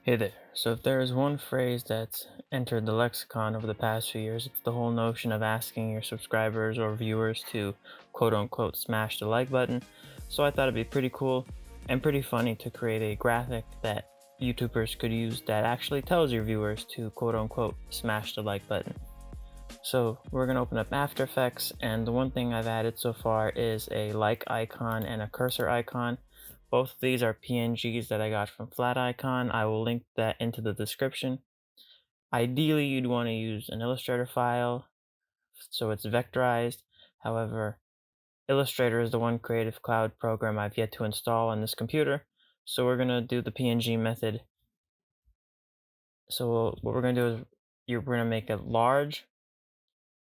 Hey there. So, if there is one phrase that's entered the lexicon over the past few years, it's the whole notion of asking your subscribers or viewers to quote unquote smash the like button. So, I thought it'd be pretty cool and pretty funny to create a graphic that YouTubers could use that actually tells your viewers to quote unquote smash the like button. So, we're going to open up After Effects, and the one thing I've added so far is a like icon and a cursor icon. Both of these are PNGs that I got from Flaticon. I will link that into the description. Ideally, you'd want to use an Illustrator file so it's vectorized. However, Illustrator is the one Creative Cloud program I've yet to install on this computer. So we're going to do the PNG method. So what we're going to do is we're going to make it large.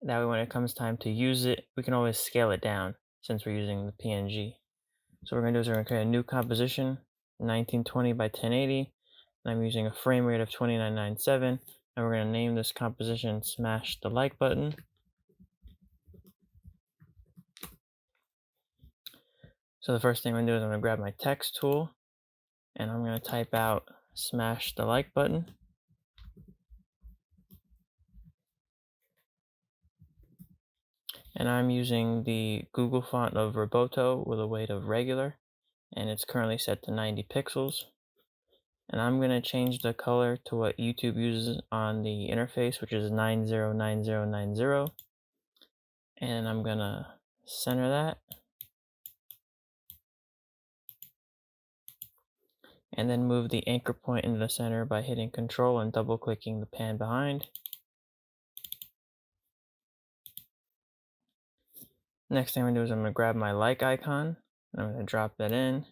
That way when it comes time to use it, we can always scale it down since we're using the PNG. So what we're going to do is we're going to create a new composition, 1920 by 1080. And I'm using a frame rate of 2997. And we're going to name this composition Smash the Like Button. So the first thing I'm going to do is I'm going to grab my text tool. And I'm going to type out Smash the Like Button. And I'm using the Google font of Roboto with a weight of regular. And it's currently set to 90 pixels. And I'm going to change the color to what YouTube uses on the interface, which is 909090. And I'm going to center that. And then move the anchor point into the center by hitting Control and double clicking the pan behind. Next thing I'm going to do is I'm going to grab my like icon. And I'm going to drop that in.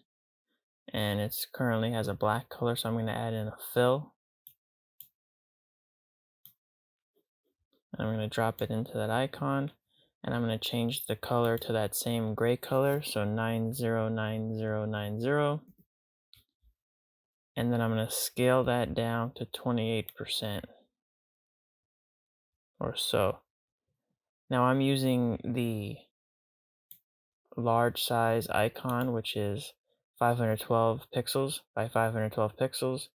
And it currently has a black color, so I'm going to add in a fill. And I'm going to drop it into that icon. And I'm going to change the color to that same gray color, so 909090. And then I'm going to scale that down to 28% or so. Now I'm using the large size icon, which is 512 pixels by 512 pixels.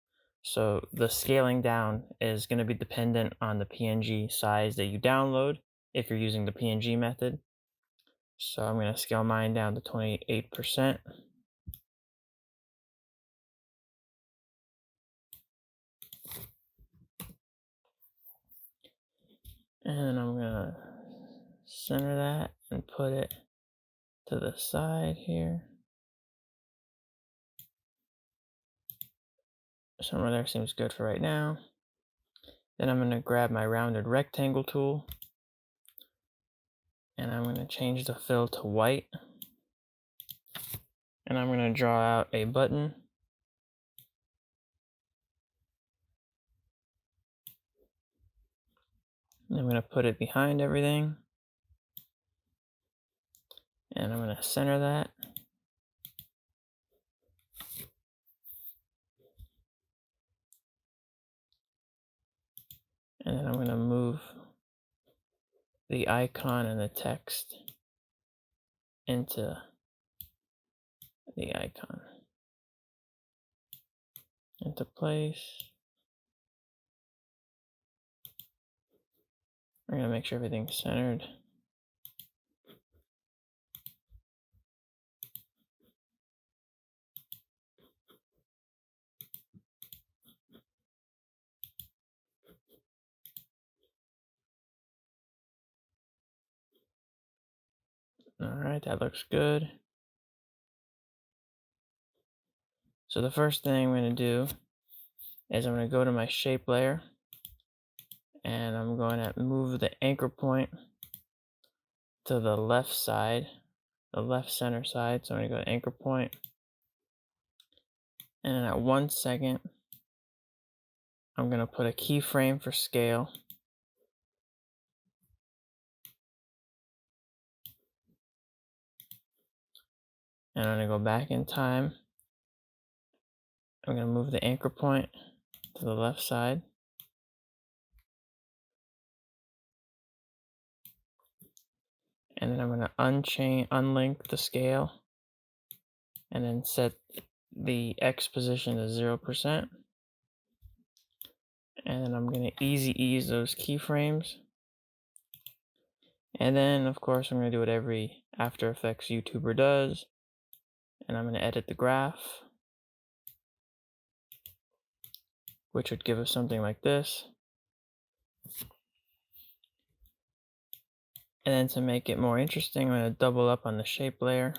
So the scaling down is going to be dependent on the PNG size that you download if you're using the PNG method. So I'm going to scale mine down to 28%. And I'm going to center that and put it to the side here. Somewhere there seems good for right now. Then I'm going to grab my rounded rectangle tool. And I'm going to change the fill to white. And I'm going to draw out a button. And I'm going to put it behind everything. And I'm going to center that. And then I'm going to move the icon and the text into the icon. Into place. We're going to make sure everything's centered. Alright, that looks good. So the first thing I'm going to do is I'm going to go to my shape layer. And I'm going to move the anchor point to the left side, the left center side. So I'm going to go to anchor point. And then at 1 second, I'm going to put a keyframe for scale. And I'm going to go back in time. I'm going to move the anchor point to the left side. And then I'm going to unlink the scale. And then set the X position to 0%. And then I'm going to easy ease those keyframes. And then, of course, I'm going to do what every After Effects YouTuber does. And I'm going to edit the graph, which would give us something like this. And then to make it more interesting, I'm going to double up on the shape layer,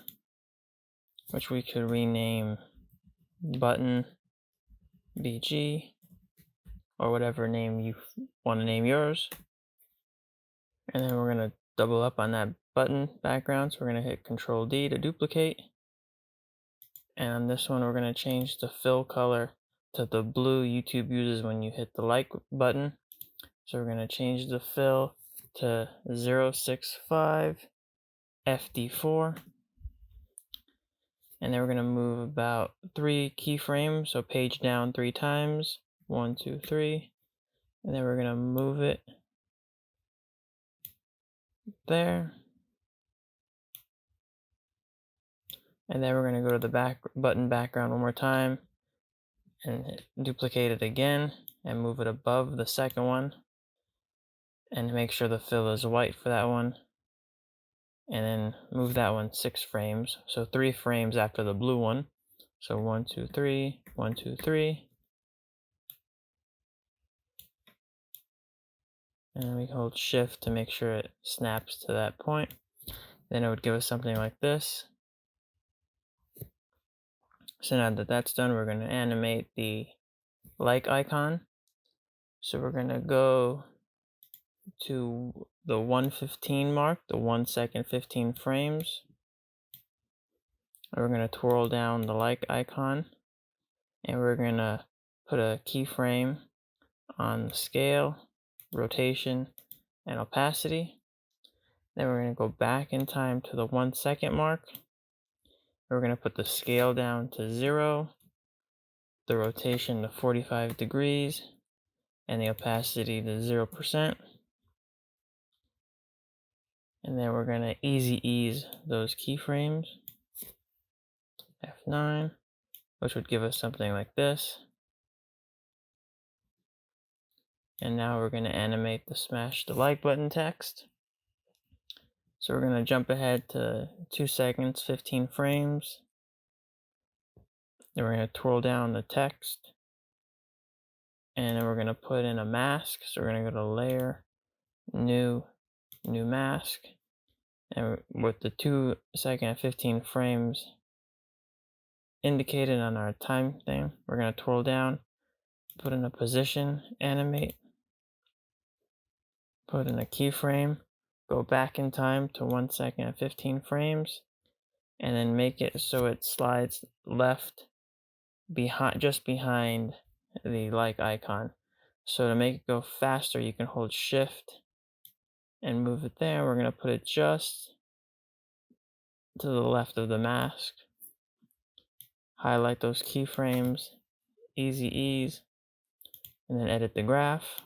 which we could rename button BG, or whatever name you want to name yours. And then we're going to double up on that button background. So we're going to hit Control D to duplicate. And on this one, we're going to change the fill color to the blue YouTube uses when you hit the like button. So we're going to change the fill to 065 FD4. And then we're going to move about 3 keyframes. So page down 3 times. 1, 2, 3. And then we're going to move it there. And then we're going to go to the button background one more time and duplicate it again and move it above the second one. And make sure the fill is white for that one. And then move that one 6 frames. So 3 frames after the blue one. So 1, 2, 3, 1, 2, 3. And we hold shift to make sure it snaps to that point. Then it would give us something like this. So now that that's done, we're going to animate the like icon. So we're going to go to the 1:15 mark, the 1 second 15 frames. And we're going to twirl down the like icon. And we're going to put a keyframe on the scale, rotation, and opacity. Then we're going to go back in time to the 1 second mark. We're going to put the scale down to 0, the rotation to 45 degrees, and the opacity to 0%. And then we're going to easy ease those keyframes, F9, which would give us something like this. And now we're going to animate the smash the like button text. So we're going to jump ahead to 2 seconds, 15 frames. Then we're going to twirl down the text. And then we're going to put in a mask. So we're going to go to Layer, New Mask. And with the 2 second and 15 frames indicated on our time thing, we're going to twirl down, put in a position, animate, put in a keyframe, go back in time to 1 second and 15 frames, and then make it so it slides left just behind the like icon. So to make it go faster, you can hold shift and move it there. We're going to put it just to the left of the mask. Highlight those keyframes, easy ease, and then edit the graph.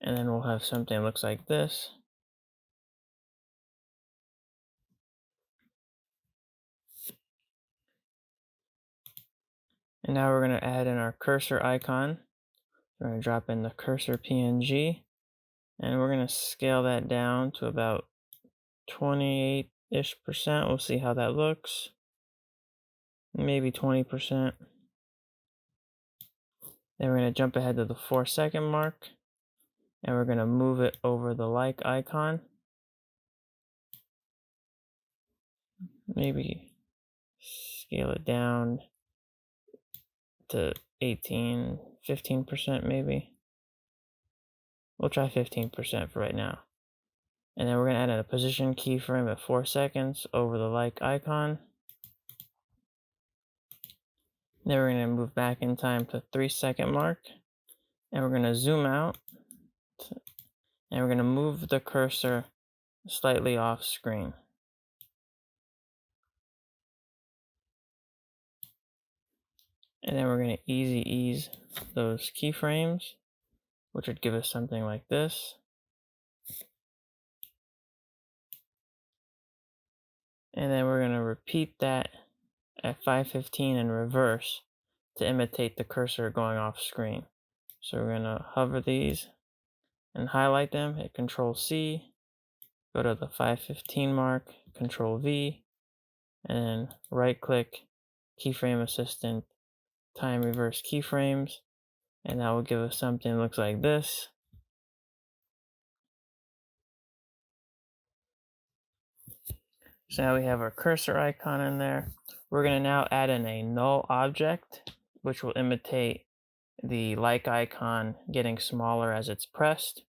And then we'll have something that looks like this. And now we're going to add in our cursor icon. We're going to drop in the cursor PNG. And we're going to scale that down to about 28-ish%. We'll see how that looks. Maybe 20%. Then we're going to jump ahead to the 4 second mark. And we're going to move it over the like icon. Maybe scale it down to 15% maybe. We'll try 15% for right now. And then we're going to add in a position keyframe at 4 seconds over the like icon. Then we're going to move back in time to 3 second mark. And we're going to zoom out. And we're going to move the cursor slightly off screen. And then we're going to easy ease those keyframes, which would give us something like this. And then we're going to repeat that at 5:15 in reverse to imitate the cursor going off screen. So we're going to hover these and highlight them, hit Control C, go to the 5:15 mark, Control V, and then right click, Keyframe Assistant, Time Reverse Keyframes, and that will give us something that looks like this. So now we have our cursor icon in there. We're going to now add in a null object, which will imitate the like icon getting smaller as it's pressed,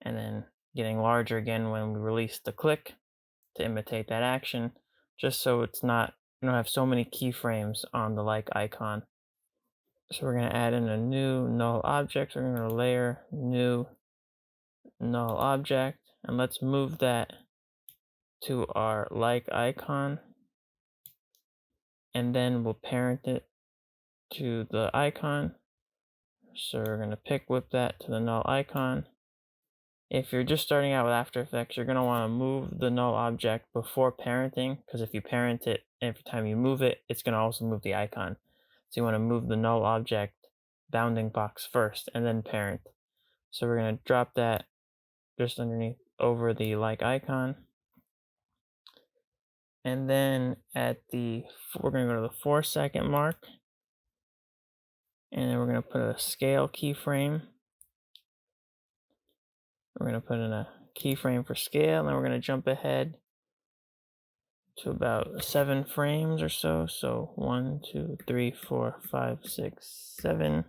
and then getting larger again when we release the click to imitate that action, just so it's not, you don't have so many keyframes on the like icon. So we're going to add in a new null object. We're going to layer new null object, and let's move that to our like icon, and then we'll parent it to the icon. So we're going to pick whip that to the null icon. If you're just starting out with After Effects, you're going to want to move the null object before parenting, because if you parent it, every time you move it, it's going to also move the icon. So you want to move the null object bounding box first and then parent. So we're going to drop that just underneath over the like icon. And then we're going to go to the 4-second mark, and then we're going to put a scale keyframe. We're going to put in a keyframe for scale, and then we're going to jump ahead to about 7 frames or so. So 1, 2, 3, 4, 5, 6, 7. And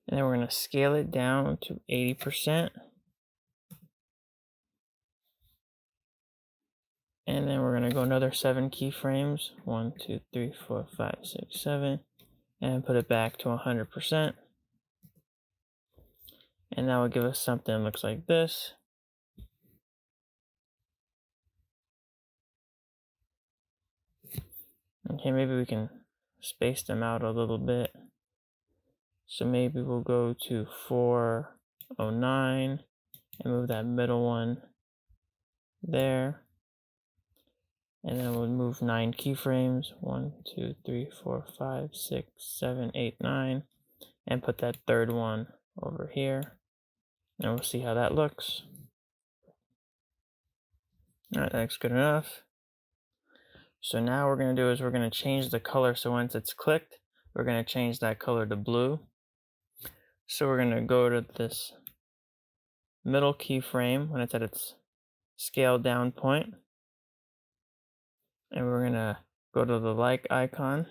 then we're going to scale it down to 80%. And then we're going to go another 7 keyframes. 1, 2, 3, 4, 5, 6, 7. And put it back to 100%. And that will give us something that looks like this. Okay, maybe we can space them out a little bit. So maybe we'll go to 409 and move that middle one there. And then we'll move 9 keyframes. 1, 2, 3, 4, 5, 6, 7, 8, 9. And put that third one over here. And we'll see how that looks. Alright, that's good enough. So now what we're going to do is we're going to change the color. So once it's clicked, we're going to change that color to blue. So we're going to go to this middle keyframe when it's at its scale down point. And we're going to go to the like icon.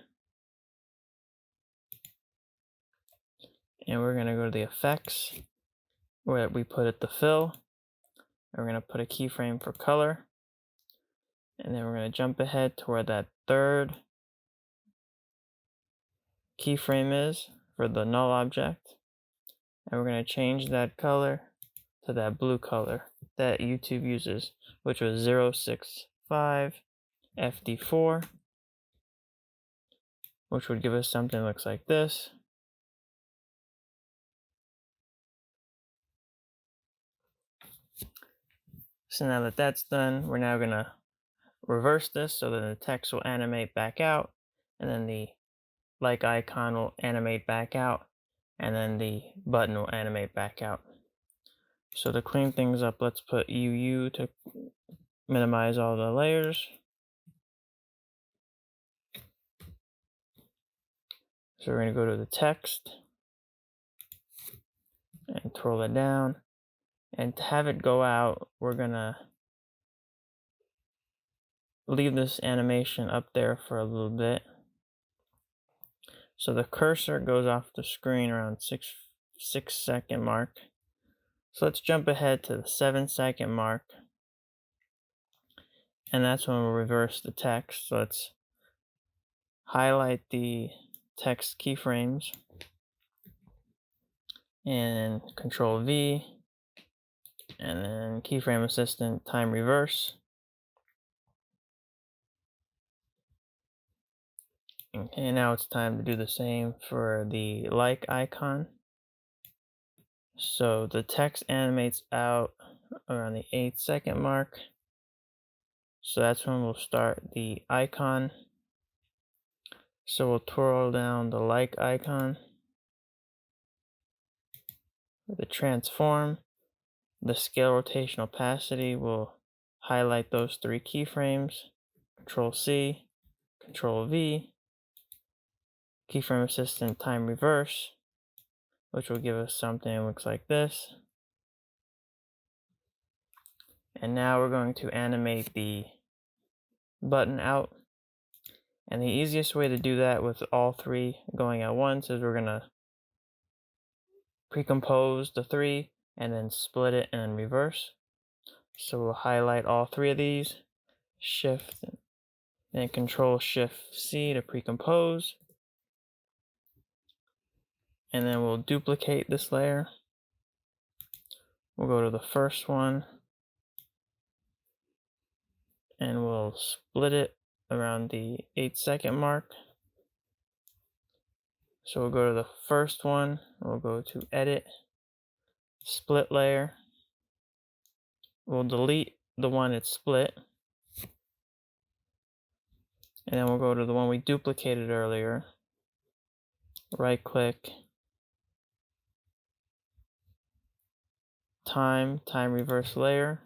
And we're going to go to the effects where we put it the fill. And we're going to put a keyframe for color. And then we're going to jump ahead to where that third keyframe is for the null object. And we're going to change that color to that blue color that YouTube uses, which was 065 FD4, which would give us something that looks like this. So now that that's done, we're now going to reverse this so that the text will animate back out, and then the like icon will animate back out, and then the button will animate back out. So to clean things up, let's put UU to minimize all the layers. So we're going to go to the text and twirl it down. And to have it go out, we're going to leave this animation up there for a little bit. So the cursor goes off the screen around 6-second mark. So let's jump ahead to the 7-second mark. And that's when we'll reverse the text. So let's highlight the text keyframes and Control V, and then Keyframe Assistant Time Reverse. Okay, now it's time to do the same for the like icon. So the text animates out around the 8-second mark. So that's when we'll start the icon. So we'll twirl down the like icon with the transform. The scale rotation opacity will highlight those three keyframes. Control C, Control V, keyframe assistant time reverse, which will give us something that looks like this. And now we're going to animate the button out. And the easiest way to do that with all three going at once is we're going to pre-compose the three and then split it and reverse. So we'll highlight all three of these, Shift and Control Shift C to pre-compose. And then we'll duplicate this layer. We'll go to the first one and we'll split it around the 8-second mark. So we'll go to the first one, we'll go to Edit, Split Layer. We'll delete the one it's split. And then we'll go to the one we duplicated earlier. Right click, time reverse layer,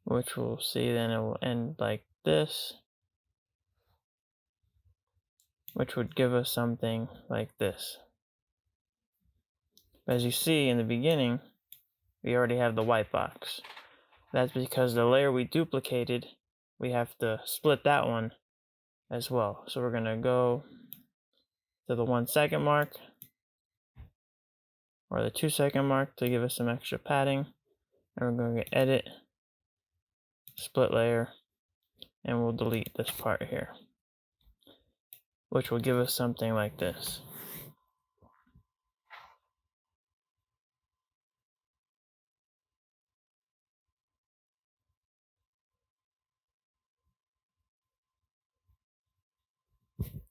which we'll see then it will end like this, which would give us something like this. As you see in the beginning, we already have the white box. That's because the layer we duplicated, we have to split that one as well. So we're going to go to the 1-second mark or the 2-second mark to give us some extra padding. And we're going to Edit, Split Layer, and we'll delete this part here, which will give us something like this.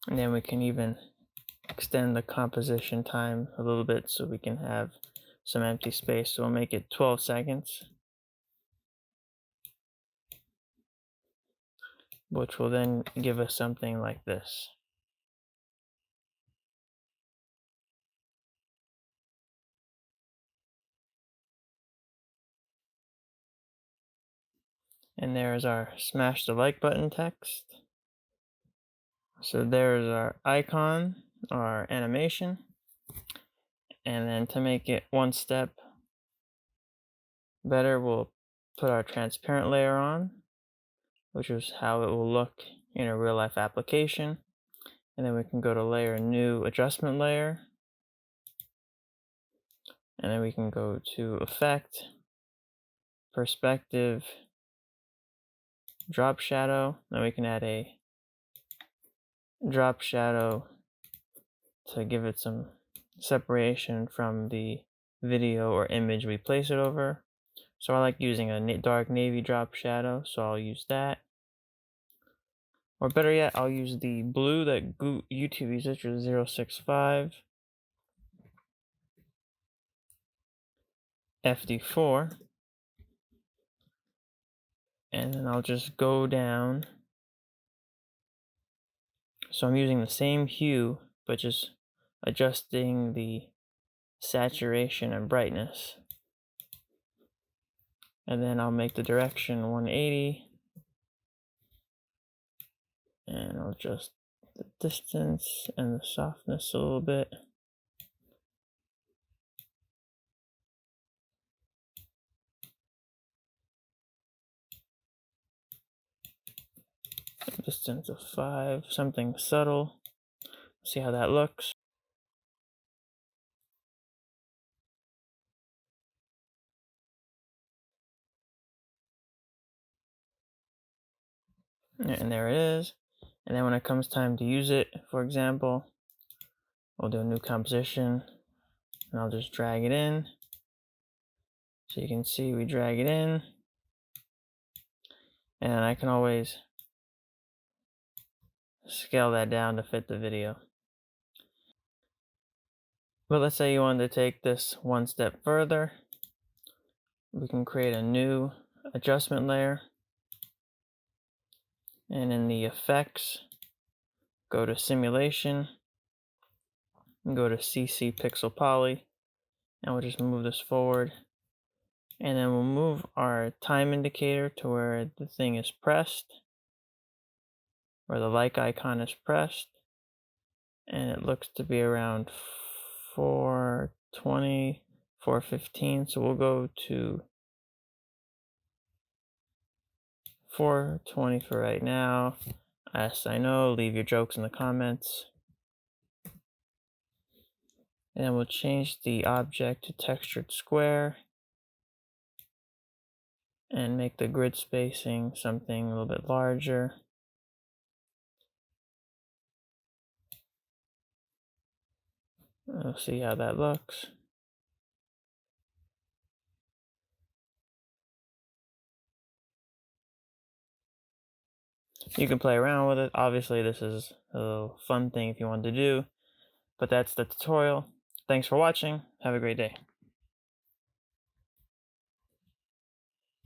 And then we can even extend the composition time a little bit so we can have some empty space. So we'll make it 12 seconds, which will then give us something like this. And there's our smash the like button text. So there's our icon, our animation. And then to make it one step better, we'll put our transparent layer on, which is how it will look in a real life application. And then we can go to layer, new adjustment layer. And then we can go to effect, perspective, drop shadow. Then we can add a drop shadow to give it some separation from the video or image we place it over. So I like using a dark navy drop shadow, so I'll use that. Or better yet, I'll use the blue that YouTube uses, which is 065 FD4. And then I'll just go down. So I'm using the same hue, but just adjusting the saturation and brightness. And then I'll make the direction 180. And I'll adjust the distance and the softness a little bit. Distance of 5, something subtle. See how that looks. And there it is. And then when it comes time to use it, for example, we'll do a new composition and I'll just drag it in. So you can see we drag it in, and I can always scale that down to fit the video. But let's say you wanted to take this one step further. We can create a new adjustment layer. And in the effects, go to simulation and go to CC Pixel Poly, and we'll just move this forward. And then we'll move our time indicator to where the thing is pressed, where the like icon is pressed. And it looks to be around 420, 415. So we'll go to 420 for right now. Yes, I know, leave your jokes in the comments. And then we'll change the object to textured square and make the grid spacing something a little bit larger. We'll see how that looks. You can play around with it. Obviously, this is a little fun thing if you want to do, but that's the tutorial. Thanks for watching. Have a great day.